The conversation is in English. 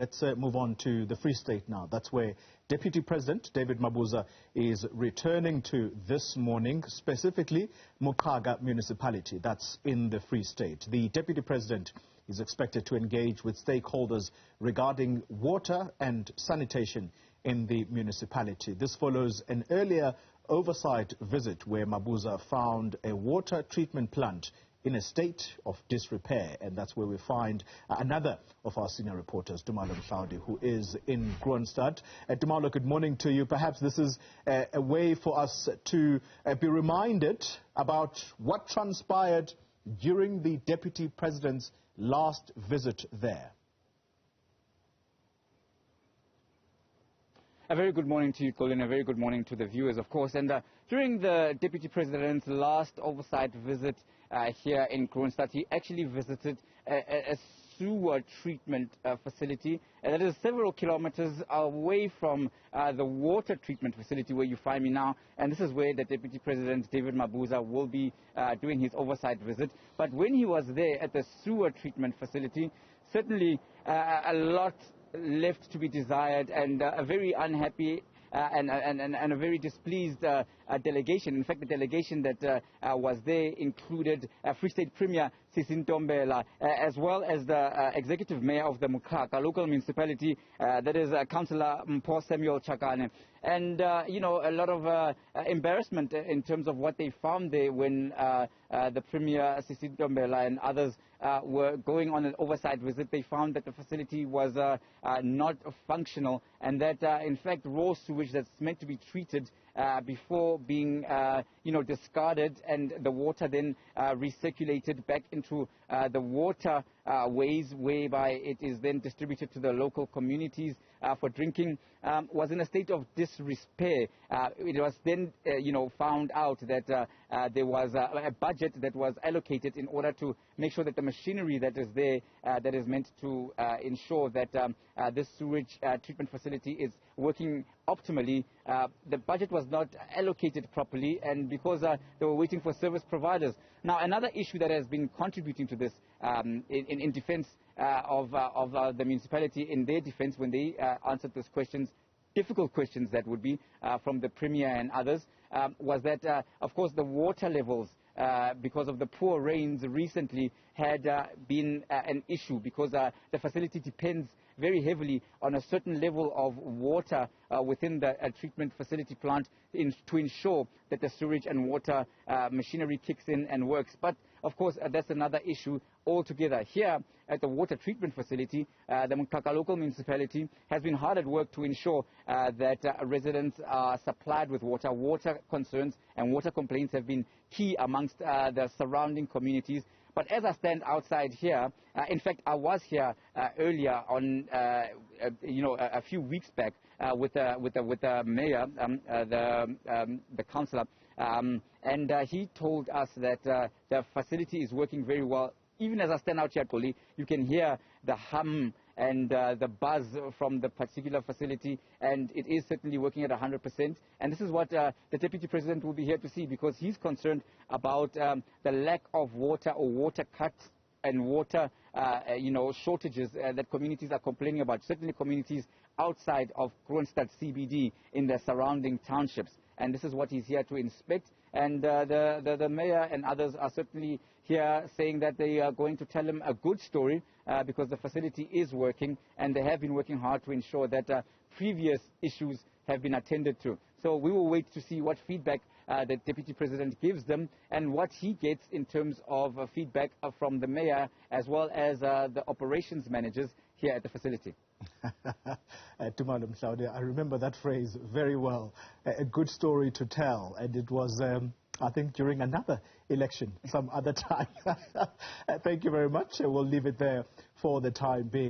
Let's move on to the Free State now. That's where Deputy President David Mabuza is returning to this morning, specifically Moqhaka Municipality. That's in the Free State. The Deputy President is expected to engage with stakeholders regarding water and sanitation in the municipality. This follows an earlier oversight visit where Mabuza found a water treatment plant in a state of disrepair, and that's where we find another of our senior reporters, Tumaole Mohlaoli, who is in Kroonstad. Tumaole, good morning to you. Perhaps this is a way for us to be reminded about what transpired during the Deputy President's last visit there. A very good morning to you, Colin. A very good morning to the viewers, of course. And during the Deputy President's last oversight visit here in Kroonstad, he actually visited a sewer treatment facility that is several kilometers away from the water treatment facility where you find me now. And this is where the Deputy President David Mabuza will be doing his oversight visit. But when he was there at the sewer treatment facility, certainly a lot left to be desired, and a very unhappy and a very displeased delegation. In fact, the delegation that was there included Free State Premier Ntombela, as well as the Executive Mayor of the Moqhaka local municipality, that is Councillor Mpho Samuel Chakane. And, you know, a lot of embarrassment in terms of what they found there when the Premier Ntombela and others were going on an oversight visit. They found that the facility was not functional, and that, in fact, raw sewage that's meant to be treated before being, you know, discarded, and the water then recirculated back into the water ways, whereby it is then distributed to the local communities for drinking, was in a state of disrepair. It was then, you know, found out that there was a budget that was allocated in order to make sure that the machinery that is there, that is meant to ensure that this sewage treatment facility is working optimally, the budget was not allocated properly, and because they were waiting for service providers. Now, another issue that has been contributing to this in defense of the municipality, in their defense, when they answered those questions, difficult questions that would be from the Premier and others, was that, of course, the water levels, because of the poor rains recently, had been an issue, because the facility depends very heavily on a certain level of water within the treatment facility plant to ensure that the sewage and water machinery kicks in and works. But, of course, that's another issue altogether. Here at the water treatment facility, the Moqhaka local municipality has been hard at work to ensure that residents are supplied with water. Water concerns and water complaints have been key amongst the surrounding communities. But as I stand outside here, in fact, I was here earlier on, you know, a few weeks back with the mayor, the councillor, and he told us that the facility is working very well. Even as I stand out here, Koli, you can hear the hum and the buzz from the particular facility, and it is certainly working at 100%. And this is what the Deputy President will be here to see, because he's concerned about the lack of water, or water cuts and water, you know, shortages that communities are complaining about. Certainly communities outside of Kroonstad CBD in the surrounding townships. And this is what he's here to inspect. And the mayor and others are certainly here saying that they are going to tell him a good story, because the facility is working, and they have been working hard to ensure that previous issues have been attended to. So we will wait to see what feedback the Deputy President gives them, and what he gets in terms of feedback from the mayor, as well as the operations managers here at the facility. Tumaole Mohlaoli, I remember that phrase very well. A good story to tell, and it was, I think, during another election some other time. Thank you very much. We'll leave it there for the time being.